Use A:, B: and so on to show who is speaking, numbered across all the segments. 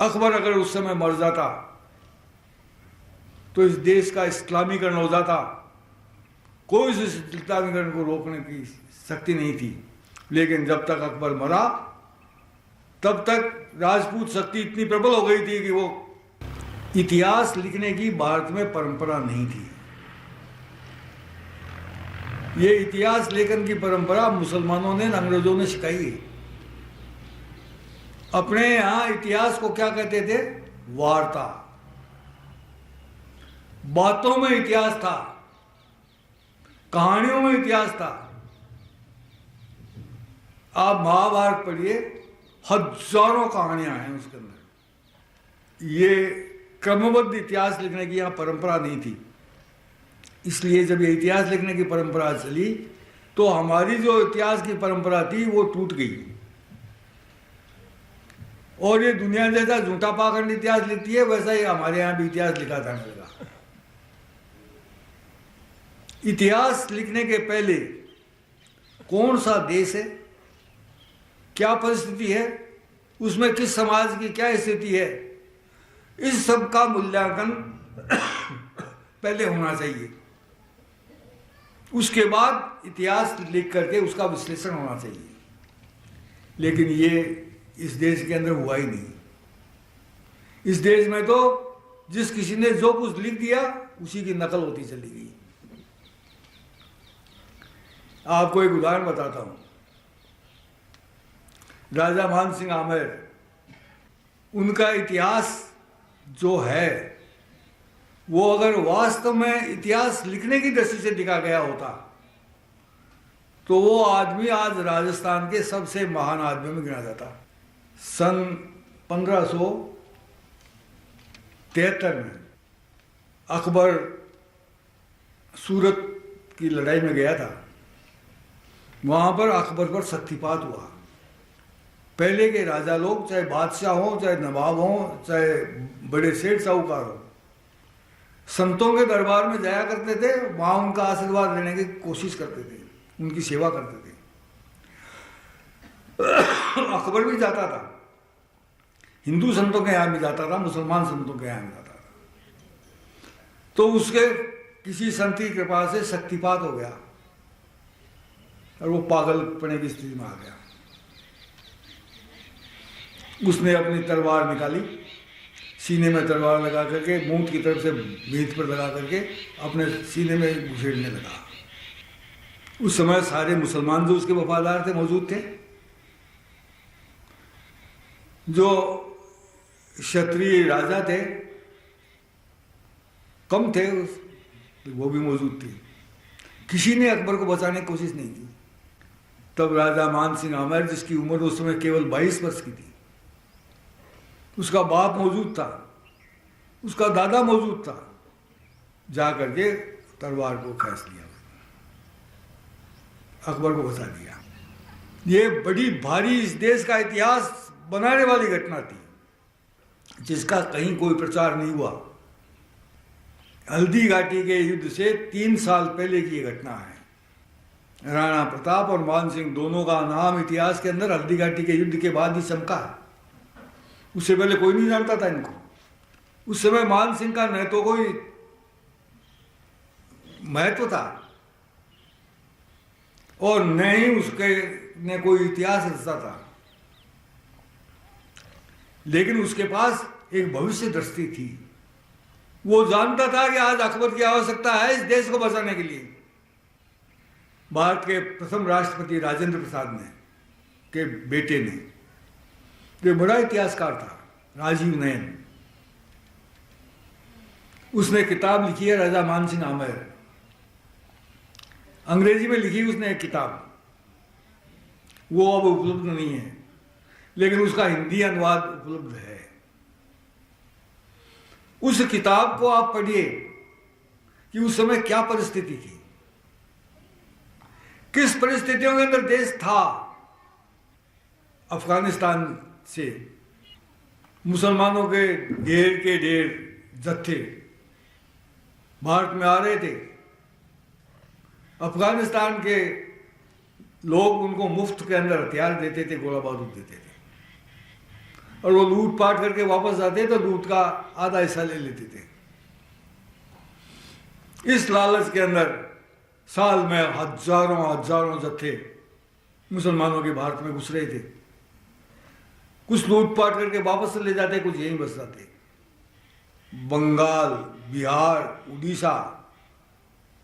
A: अकबर अगर उस समय मर जाता तो इस देश का इस्लामीकरण हो जाता। कोई इस इस्लामीकरण को रोकने की शक्ति नहीं थी। लेकिन जब तक अकबर मरा तब तक राजपूत शक्ति इतनी प्रबल हो गई थी कि वो इतिहास लिखने की भारत में परंपरा नहीं थी। ये इतिहास लेखन की परंपरा मुसलमानों ने, अंग्रेजों ने सिखाई है। अपने यहां इतिहास को क्या कहते थे? वार्ता। बातों में इतिहास था, कहानियों में इतिहास था। आप महाभारत पढ़िए, हजारों कहानियां हैं उसके अंदर। ये क्रमबद्ध इतिहास लिखने की यहां परंपरा नहीं थी। इसलिए जब ये इतिहास लिखने की परंपरा चली तो हमारी जो इतिहास की परंपरा थी वो टूट गई। और ये दुनिया जैसा झूठा पाखंड इतिहास लिखती है, वैसा ही हमारे यहां भी इतिहास लिखा जाने लगा। इतिहास लिखने के पहले कौन सा देश है, क्या परिस्थिति है, उसमें किस समाज की क्या स्थिति है, इस सब का मूल्यांकन पहले होना चाहिए। उसके बाद इतिहास लिख करके उसका विश्लेषण होना चाहिए। लेकिन ये इस देश के अंदर हुआ ही नहीं। इस देश में तो जिस किसी ने जो कुछ लिख दिया उसी की नकल होती चली गई। आपको एक उदाहरण बताता हूं। राजा मान सिंह आमेर, उनका इतिहास जो है वो अगर वास्तव में इतिहास लिखने की दृष्टि से लिखा गया होता तो वो आदमी आज राजस्थान के सबसे महान आदमियों में गिना जाता। सन 1573 में अकबर सूरत की लड़ाई में गया था। वहां पर अकबर पर शक्तिपात हुआ। पहले के राजा लोग, चाहे बादशाह हो, चाहे नवाब हो, चाहे बड़े सेठ साहूकार हो, संतों के दरबार में जाया करते थे। वहां उनका आशीर्वाद लेने की कोशिश करते थे, उनकी सेवा करते थे। अकबर भी जाता था, हिंदू संतों के यहां भी जाता था, मुसलमान संतों के यहां भी जाता था। तो उसके किसी संत की कृपा से शक्तिपात हो गया और वो पागलपने की स्थिति में आ गया। उसने अपनी तलवार निकाली, सीने में तलवार लगा करके मूंछ की तरफ से भीत पर लगा करके अपने सीने में घुसेड़ने लगा। उस समय सारे मुसलमान जो उसके वफादार थे मौजूद थे। जो क्षत्रिय राजा थे कम थे, वो भी मौजूद थे। किसी ने अकबर को बचाने की कोशिश नहीं की। तब राजा मान सिंह आमेर, जिसकी उम्र उस समय केवल 22 वर्ष की थी, उसका बाप मौजूद था, उसका दादा मौजूद था, जा करके तलवार को खींच लिया, अकबर को बचा दिया। ये बड़ी भारी इस देश का इतिहास बनाने वाली घटना थी, जिसका कहीं कोई प्रचार नहीं हुआ। हल्दी घाटी के युद्ध से 3 साल पहले की ये घटना है। राणा प्रताप और मान सिंह दोनों का नाम इतिहास के अंदर हल्दी घाटी के युद्ध के बाद ही चमका है। उससे पहले कोई नहीं जानता था इनको। उस समय मान सिंह का न तो कोई महत्व था और न ही उसके ने कोई इतिहास रचता था। लेकिन उसके पास एक भविष्य दृष्टि थी। वो जानता था कि आज अकबर की आवश्यकता है इस देश को बचाने के लिए। भारत के प्रथम राष्ट्रपति राजेंद्र प्रसाद ने के बेटे ने, जो बड़ा इतिहासकार था, राजीव नयन, उसने किताब लिखी है राजा मान सिंह आमेर। अंग्रेजी में लिखी उसने एक किताब, वो अब उपलब्ध नहीं है, लेकिन उसका हिंदी अनुवाद उपलब्ध है। उस किताब को आप पढ़िए कि उस समय क्या परिस्थिति थी, किस परिस्थितियों के अंदर देश था। अफगानिस्तान से मुसलमानों के ढेर जत्थे भारत में आ रहे थे। अफगानिस्तान के लोग उनको मुफ्त के अंदर हथियार देते थे, गोला बारूद देते थे। और वो लूट पाट करके वापस आते तो लूट का आधा हिस्सा ले लेते थे। इस लालच के अंदर साल में हजारों हजारों जत्थे मुसलमानों के भारत में घुस रहे थे। कुछ लूटपाट करके वापस ले जाते, कुछ यहीं बस जाते। बंगाल, बिहार, उड़ीसा,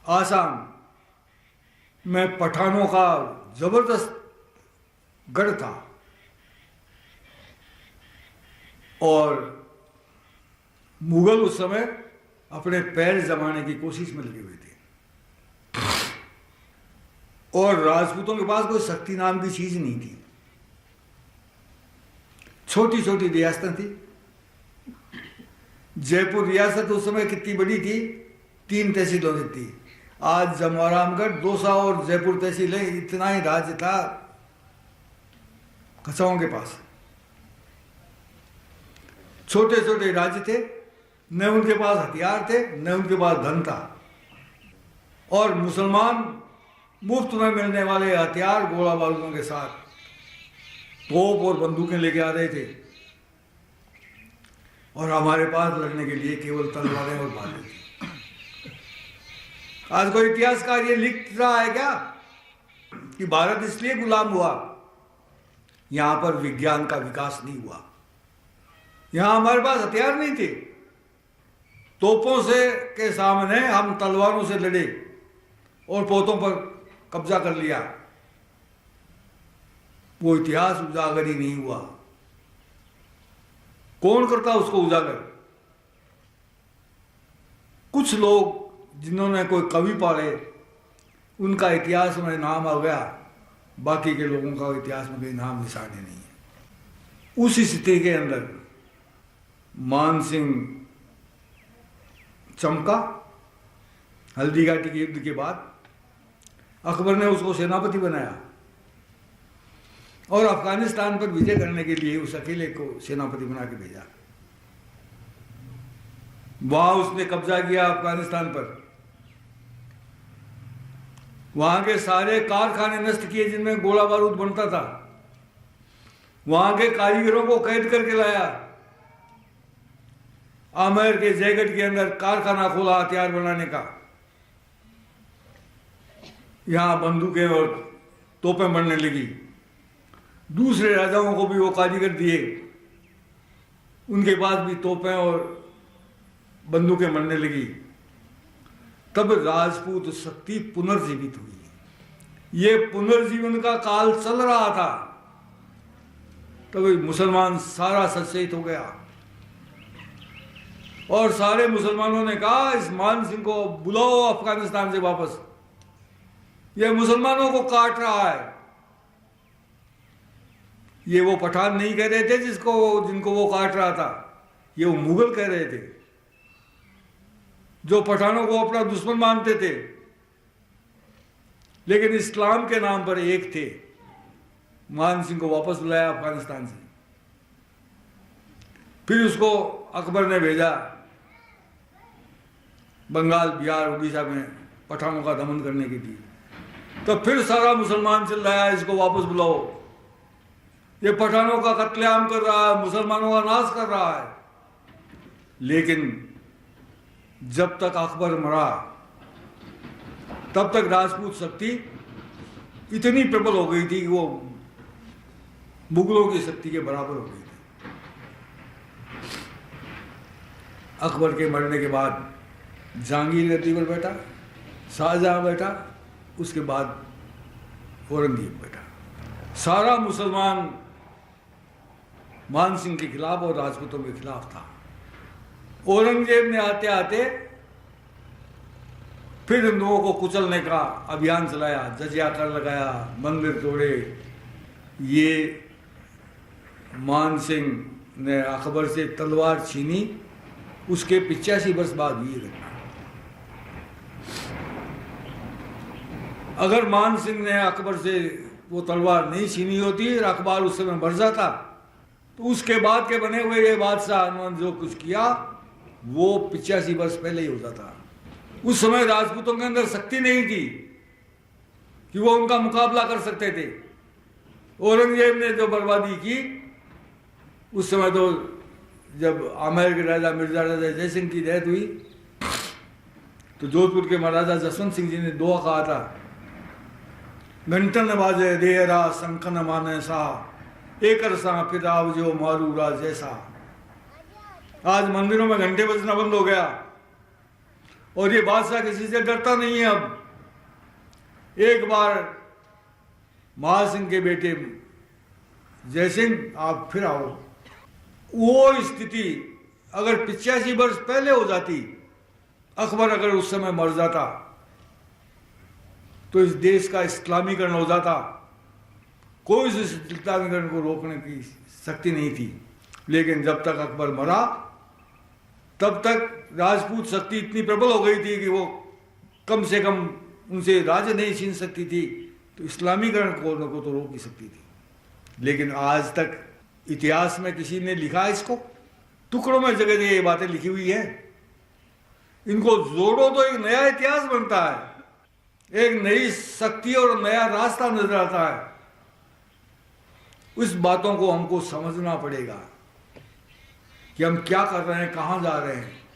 A: आसाम में पठानों का जबरदस्त गढ़ था और मुगल उस समय अपने पैर जमाने की कोशिश में लगे हुए थे और राजपूतों के पास कोई शक्ति नाम की चीज नहीं थी। छोटी छोटी रियासतें थी। जयपुर रियासत उस समय कितनी बड़ी थी? 3 तहसीलों से थी। आज जमवारामगढ़, दौसा और जयपुर तहसीलें, इतना ही राज्य था खसाओं के पास। छोटे छोटे राज्य थे, न उनके पास हथियार थे न उनके पास धन था और मुसलमान मुफ्त में मिलने वाले हथियार गोला बारूदों के साथ तोप और बंदूकें लेके आ रहे थे और हमारे पास लड़ने के लिए केवल तलवारें और भाले थी। आज कोई इतिहासकार ये लिख रहा है क्या कि भारत इसलिए गुलाम हुआ? यहां पर विज्ञान का विकास नहीं हुआ। यहां हमारे पास हथियार नहीं थे। तोपों से के सामने हम तलवारों से लड़े और पोतों पर कब्जा कर लिया। वो इतिहास उजागर ही नहीं हुआ। कौन करता उसको उजागर? कुछ लोग जिन्होंने कोई कवि पढ़े उनका इतिहास में नाम आ गया, बाकी के लोगों का इतिहास में कोई नाम निशानी नहीं है। उस स्थिति के अंदर मान सिंह चमका। हल्दी घाटी के युद्ध के बाद अकबर ने उसको सेनापति बनाया और अफगानिस्तान पर विजय करने के लिए उस अकेले को सेनापति बना के भेजा। वहां उसने कब्जा किया अफगानिस्तान पर। वहां के सारे कारखाने नष्ट किए जिनमें गोला बारूद बनता था। वहां के कारीगरों को कैद करके लाया। आमेर के जयगढ़ के अंदर कारखाना खोला हथियार बनाने का। यहां बंदूकें और तोपें बनने लगी। दूसरे राजाओं को भी वो कारीगर दिए, उनके पास भी तोपें और बंदूकें बनने लगी। तब राजपूत शक्ति पुनर्जीवित हुई। ये पुनर्जीवन का काल चल रहा था। तब मुसलमान सारा सचेत हो गया और सारे मुसलमानों ने कहा इस मान सिंह को बुलाओ अफगानिस्तान से वापस। ये मुसलमानों को काट रहा है। ये वो पठान नहीं कह रहे थे जिनको वो काट रहा था, ये वो मुगल कह रहे थे जो पठानों को अपना दुश्मन मानते थे, लेकिन इस्लाम के नाम पर एक थे। मान सिंह को वापस बुलाया अफगानिस्तान से। फिर उसको अकबर ने भेजा बंगाल, बिहार, उड़ीसा में पठानों का दमन करने के लिए। तो फिर सारा मुसलमान चिल्लाया इसको वापस बुलाओ, ये पठानों का कत्लेआम कर रहा है, मुसलमानों का नाश कर रहा है। लेकिन जब तक अकबर मरा तब तक राजपूत शक्ति इतनी प्रबल हो गई थी कि वो मुगलों की शक्ति के बराबर हो गई थी। अकबर के मरने के बाद जहांगीर गद्दी पर बैठा, शाहजहां बैठा, उसके बाद औरंगजेब बैठा। सारा मुसलमान मान सिंह के खिलाफ और राजपूतों के खिलाफ था। औरंगजेब ने आते आते फिर इन लोगों को कुचलने का अभियान चलाया, जजिया कर लगाया, मंदिर तोड़े। ये मान सिंह ने अकबर से तलवार छीनी, उसके 85 वर्ष बाद हुई घटना। अगर मान सिंह ने अकबर से वो तलवार नहीं छीनी होती और अकबर उस समय मर जाता तो उसके बाद के बने हुए ये बादशाह ने जो कुछ किया वो 85 वर्ष पहले ही होता था। उस समय राजपूतों के अंदर शक्ति नहीं थी कि वो उनका मुकाबला कर सकते थे। औरंगजेब ने जो बर्बादी की उस समय तो जब आमेर के राजा मिर्जा राजा जयसिंह की डेथ हुई तो जोधपुर के महाराजा जसवंत सिंह जी ने दुआ कहा था, घंटन बाजे देरा संकन माने सा एक सा फिर आव जो मारू राज जैसा। आज मंदिरों में घंटे बजना बंद हो गया और ये बादशाह किसी से डरता नहीं है। अब एक बार महासिंह के बेटे जयसिंह आप फिर आओ। वो स्थिति अगर 85 वर्ष पहले हो जाती, अकबर अगर उस समय मर जाता तो इस देश का इस्लामीकरण हो जाता। कोई इस इस्लामीकरण को रोकने की शक्ति नहीं थी। लेकिन जब तक अकबर मरा तब तक राजपूत शक्ति इतनी प्रबल हो गई थी कि वो कम से कम उनसे राज्य नहीं छीन सकती थी, तो इस्लामीकरण को तो रोक ही सकती थी। लेकिन आज तक इतिहास में किसी ने लिखा है इसको? टुकड़ों में जगह जगह ये बातें लिखी हुई है। इनको जोड़ो तो एक नया इतिहास बनता है, एक नई शक्ति और नया रास्ता नजर आता है। उस बातों को हमको समझना पड़ेगा कि हम क्या कर रहे हैं, कहां जा रहे हैं।